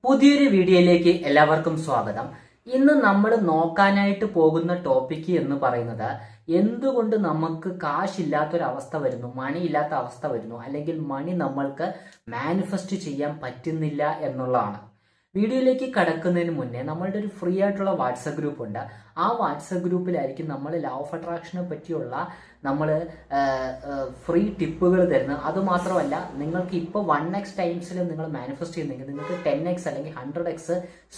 പുതിയൊരു വീഡിയോയിലേക്ക് എല്ലാവർക്കും സ്വാഗതം. ഇന്ന് നമ്മൾ നോക്കാനായിട്ട് പോകുന്ന ടോപ്പിക്ക് എന്ന് പറയുന്നത് എന്തുകൊണ്ട് നമുക്ക് കാശില്ലാത്തൊരവസ്ഥ വരുന്നു, മണി ഇല്ലാത്ത അവസ്ഥ വരുന്നു, അല്ലെങ്കിൽ മണി നമ്മൾക്ക് മാനിഫെസ്റ്റ് ചെയ്യാൻ പറ്റുന്നില്ല എന്നുള്ളതാണ്. വീഡിയോയിലേക്ക് കടക്കുന്നതിന് മുന്നേ നമ്മളുടെ ഒരു ഫ്രീ ആയിട്ടുള്ള വാട്സപ്പ് ഗ്രൂപ്പ് ഉണ്ട്. ആ വാട്സപ്പ് ഗ്രൂപ്പിലായിരിക്കും നമ്മൾ ലോ ഓഫ് അട്രാക്ഷനെ പറ്റിയുള്ള നമ്മൾ ഫ്രീ ടിപ്പുകൾ തരുന്നത്. അതുമാത്രമല്ല, നിങ്ങൾക്ക് ഇപ്പോൾ 1x ടൈംസിൽ നിങ്ങൾ മാനിഫെസ്റ്റ് ചെയ്യുന്നെങ്കിൽ നിങ്ങൾക്ക് 10x അല്ലെങ്കിൽ 100x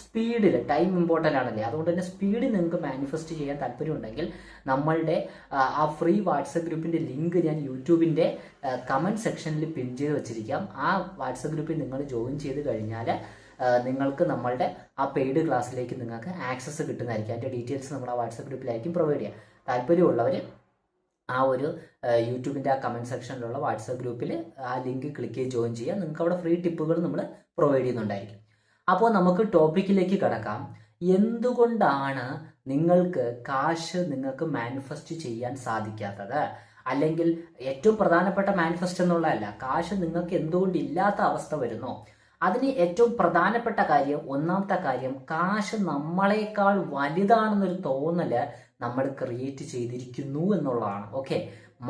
സ്പീഡിൽ, ടൈം ഇമ്പോർട്ടൻ്റ് ആണല്ലേ, അതുകൊണ്ട് തന്നെ സ്പീഡിൽ നിങ്ങൾക്ക് മാനിഫെസ്റ്റ് ചെയ്യാൻ താല്പര്യമുണ്ടെങ്കിൽ നമ്മളുടെ ആ ഫ്രീ വാട്സപ്പ് ഗ്രൂപ്പിൻ്റെ ലിങ്ക് ഞാൻ യൂട്യൂബിൻ്റെ കമൻറ്റ് സെക്ഷനിൽ പിൻ ചെയ്ത് വെച്ചിരിക്കാം. ആ വാട്സപ്പ് ഗ്രൂപ്പിൽ നിങ്ങൾ ജോയിൻ ചെയ്ത് കഴിഞ്ഞാൽ നിങ്ങൾക്ക് നമ്മളുടെ ആ പെയ്ഡ് ക്ലാസ്സിലേക്ക് നിങ്ങൾക്ക് ആക്സസ് കിട്ടുന്നതായിരിക്കും. അതിൻ്റെ ഡീറ്റെയിൽസ് നമ്മൾ ആ വാട്സപ്പ് ഗ്രൂപ്പിലായിരിക്കും പ്രൊവൈഡ് ചെയ്യുക. താല്പര്യമുള്ളവർ ആ ഒരു യൂട്യൂബിൻ്റെ ആ കമൻറ്റ് സെക്ഷനിലുള്ള വാട്സപ്പ് ഗ്രൂപ്പിൽ ആ ലിങ്ക് ക്ലിക്ക് ചെയ്ത് ജോയിൻ ചെയ്യുക. നിങ്ങൾക്ക് അവിടെ ഫ്രീ ടിപ്പുകൾ നമ്മൾ പ്രൊവൈഡ് ചെയ്യുന്നുണ്ടായിരിക്കും. അപ്പോൾ നമുക്ക് ടോപ്പിക്കിലേക്ക് കടക്കാം. എന്തുകൊണ്ടാണ് നിങ്ങൾക്ക് നിങ്ങൾക്ക് മാനിഫെസ്റ്റ് ചെയ്യാൻ സാധിക്കാത്തത്? അല്ലെങ്കിൽ ഏറ്റവും പ്രധാനപ്പെട്ട മാനിഫെസ്റ്റ് എന്നുള്ളതല്ല, കാശ് നിങ്ങൾക്ക് എന്തുകൊണ്ട് ഇല്ലാത്ത അവസ്ഥ വരുന്നോ? അതിന് ഏറ്റവും പ്രധാനപ്പെട്ട കാര്യം, ഒന്നാമത്തെ കാര്യം, കാശ് നമ്മളെക്കാൾ വലുതാണെന്നൊരു തോന്നല് നമ്മൾ ക്രിയേറ്റ് ചെയ്തിരിക്കുന്നു എന്നുള്ളതാണ്. ഓക്കെ,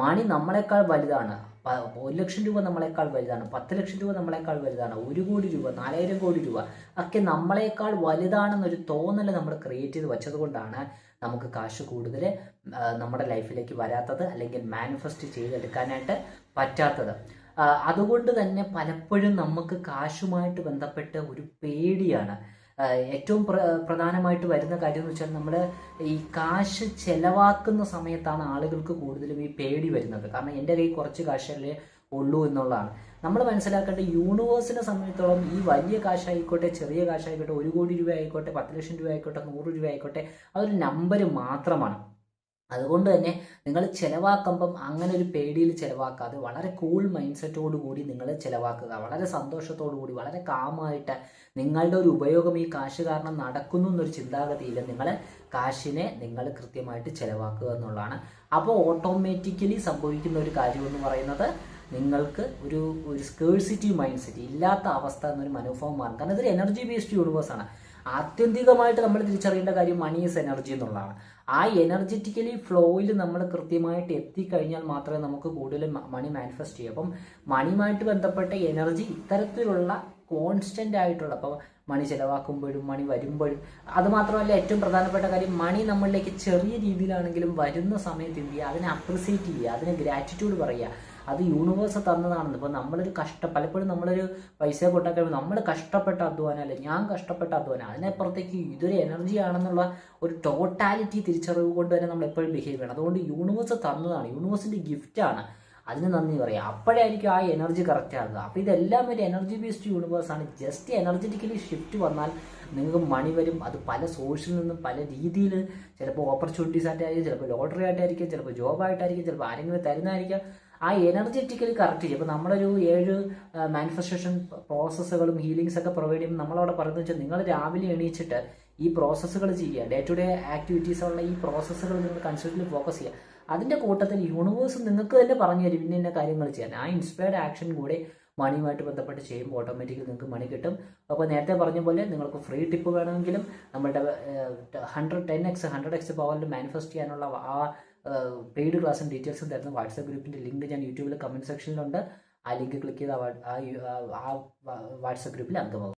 മണി നമ്മളെക്കാൾ വലുതാണ്. 1 ലക്ഷം രൂപ നമ്മളെക്കാൾ വലുതാണ്, 10 ലക്ഷം രൂപ നമ്മളെക്കാൾ വലുതാണ്, 1 കോടി രൂപ, 4000 കോടി രൂപ ഒക്കെ നമ്മളെക്കാൾ വലുതാണെന്നൊരു തോന്നല് നമ്മൾ ക്രിയേറ്റ് ചെയ്ത് വെച്ചത് കൊണ്ടാണ് നമുക്ക് കാശ് കൂടുതൽ നമ്മുടെ ലൈഫിലേക്ക് വരാത്തത്, അല്ലെങ്കിൽ മാനിഫെസ്റ്റ് ചെയ്തെടുക്കാനായിട്ട് പറ്റാത്തത്. അതുകൊണ്ട് തന്നെ പലപ്പോഴും നമുക്ക് കാശുമായിട്ട് ബന്ധപ്പെട്ട് ഒരു പേടിയാണ്. ഏറ്റവും പ്രധാനമായിട്ട് വരുന്ന കാര്യം എന്ന് വെച്ചാൽ, നമ്മൾ ഈ കാശ് ചെലവാക്കുന്ന സമയത്താണ് ആളുകൾക്ക് കൂടുതലും ഈ പേടി വരുന്നത്. കാരണം എൻ്റെ കയ്യിൽ കുറച്ച് കാശല്ലേ ഉള്ളൂ എന്നുള്ളതാണ്. നമ്മൾ മനസ്സിലാക്കേണ്ട, യൂണിവേഴ്സിനെ സംബന്ധിച്ചോളം ഈ വലിയ കാശായിക്കോട്ടെ, ചെറിയ കാശായിക്കോട്ടെ, 1 കോടി രൂപ ആയിക്കോട്ടെ, 10 ലക്ഷം രൂപ ആയിക്കോട്ടെ, 100 രൂപ ആയിക്കോട്ടെ, അതൊരു നമ്പർ മാത്രമാണ്. അതുകൊണ്ട് തന്നെ നിങ്ങൾ ചിലവാക്കുമ്പം അങ്ങനെ ഒരു പേടിയിൽ ചിലവാക്കാതെ വളരെ കൂൾ മൈൻഡ് സെറ്റോടു കൂടി നിങ്ങൾ ചിലവാക്കുക. വളരെ സന്തോഷത്തോടു കൂടി, വളരെ കാമായിട്ട് നിങ്ങളുടെ ഒരു ഉപയോഗം ഈ കാശ് കാരണം നടക്കുന്നു എന്നൊരു ചിന്താഗതിയിൽ കാശിനെ നിങ്ങൾ കൃത്യമായിട്ട് ചിലവാക്കുക എന്നുള്ളതാണ്. അപ്പോൾ ഓട്ടോമാറ്റിക്കലി സംഭവിക്കുന്ന ഒരു കാര്യം എന്ന് പറയുന്നത്, നിങ്ങൾക്ക് ഒരു സ്കേഴ്സിറ്റി മൈൻഡ് സെറ്റ്, ഇല്ലാത്ത അവസ്ഥ എന്നൊരു മനോഭാവം മാറും. കാരണം ഇതൊരു എനർജി ബേസ്ഡ് യൂണിവേഴ്സാണ്. ആത്യന്തികമായിട്ട് നമ്മൾ തിരിച്ചറിയേണ്ട കാര്യം മണി ഈസ് എനർജി എന്നുള്ളതാണ്. ആ എനർജറ്റിക്കലി ഫ്ലോയിൽ നമ്മൾ കൃത്യമായിട്ട് എത്തിക്കഴിഞ്ഞാൽ മാത്രമേ നമുക്ക് കൂടുതൽ മണി മാനിഫെസ്റ്റ് ചെയ്യും. അപ്പം മണിയുമായിട്ട് ബന്ധപ്പെട്ട എനർജി ഇത്തരത്തിലുള്ള കോൺസ്റ്റന്റ് ആയിട്ടുള്ള, അപ്പോൾ മണി ചിലവാക്കുമ്പോഴും മണി വരുമ്പോഴും, അതുമാത്രമല്ല ഏറ്റവും പ്രധാനപ്പെട്ട കാര്യം, മണി നമ്മളിലേക്ക് ചെറിയ രീതിയിലാണെങ്കിലും വരുന്ന സമയത്ത് എന്ത് ചെയ്യുക, അതിനെ അപ്രിസിയേറ്റ് ചെയ്യുക, അതിന് ഗ്രാറ്റിറ്റ്യൂഡ് പറയുക. അത് യൂണിവേഴ്സ് തന്നതാണെന്ന്. ഇപ്പോൾ നമ്മളൊരു പലപ്പോഴും നമ്മളൊരു പൈസ കൊണ്ടാൽ കഴിയുമ്പോൾ നമ്മൾ കഷ്ടപ്പെട്ട അധ്വാനം, അല്ലെ ഞാൻ കഷ്ടപ്പെട്ട അധ്വാനം, അതിനപ്പുറത്തേക്ക് ഇതൊരു എനർജി ആണെന്നുള്ള ഒരു ടോട്ടാലിറ്റി തിരിച്ചറിവ് കൊണ്ട് തന്നെ നമ്മൾ എപ്പോഴും ബിഹേവ് ചെയ്യണം. അതുകൊണ്ട് യൂണിവേഴ്സ് തന്നതാണ്, യൂണിവേഴ്സിൻ്റെ ഗിഫ്റ്റാണ്, അതിന് നന്ദി പറയുക. അപ്പോഴായിരിക്കും ആ എനർജി കറക്റ്റ് ആകുക. അപ്പോൾ ഇതെല്ലാം ഒരു എനർജി ബേസ്ഡ് യൂണിവേഴ്സാണ്. ജസ്റ്റ് എനർജറ്റിക്കലി ഷിഫ്റ്റ് വന്നാൽ നിങ്ങൾക്ക് മണി വരും. അത് പല സോഴ്സിൽ നിന്നും പല രീതിയിൽ, ചിലപ്പോൾ ഓപ്പർച്യൂണിറ്റീസ് ആയിട്ടായിരിക്കും, ചിലപ്പോൾ ലോട്ടറി ആയിട്ടായിരിക്കും, ചിലപ്പോൾ ജോബായിട്ടായിരിക്കും, ചിലപ്പോൾ ആരെങ്കിലും തരുന്നതായിരിക്കും. ആ എനർജറ്റിക്കലി കറക്റ്റ് ചെയ്യും. അപ്പോൾ നമ്മളൊരു 7 മാനിഫെസ്റ്റേഷൻ പ്രോസസ്സുകളും ഹീലിങ്സ് ഒക്കെ പ്രൊവൈഡ് ചെയ്യുമ്പോൾ നമ്മളവിടെ പറയുന്നത് വെച്ചാൽ, നിങ്ങൾ രാവിലെ എണീച്ചിട്ട് ഈ പ്രോസസ്സുകൾ ചെയ്യുക, ഡേ ടു ഡേ ആക്ടിവിറ്റീസുള്ള ഈ പ്രോസസ്സുകൾ നിങ്ങൾ കൺസെപ്റ്റിൽ ഫോക്കസ് ചെയ്യുക. അതിൻ്റെ കൂട്ടത്തിൽ യൂണിവേഴ്സ് നിങ്ങൾക്ക് തന്നെ പറഞ്ഞു തരും ഇന്ന കാര്യങ്ങൾ ചെയ്യാൻ. ആ ഇൻസ്പയർഡ് ആക്ഷൻ കൂടെ മണിയുമായിട്ട് ബന്ധപ്പെട്ട് ചെയ്യുമ്പോൾ ഓട്ടോമാറ്റിക്കലി നിങ്ങൾക്ക് മണി കിട്ടും. അപ്പോൾ നേരത്തെ പറഞ്ഞ പോലെ നിങ്ങൾക്ക് ഫ്രീ ടിപ്പ് വേണമെങ്കിലും നമ്മളുടെ 100x പവറിൽ മാനിഫെസ്റ്റ് ചെയ്യാനുള്ള ആ പെയ്ഡ് ക്ലാസ്സും ഡീറ്റെയിൽസും തരുന്ന വാട്സപ്പ് ഗ്രൂപ്പിൻ്റെ ലിങ്ക് ഞാൻ യൂട്യൂബിൽ കമൻറ്റ് സെക്ഷനിലുണ്ട്. ആ ലിങ്ക് ക്ലിക്ക് ചെയ്ത് ആ വാട്സപ്പ് ഗ്രൂപ്പിൽ അംഗമാകും.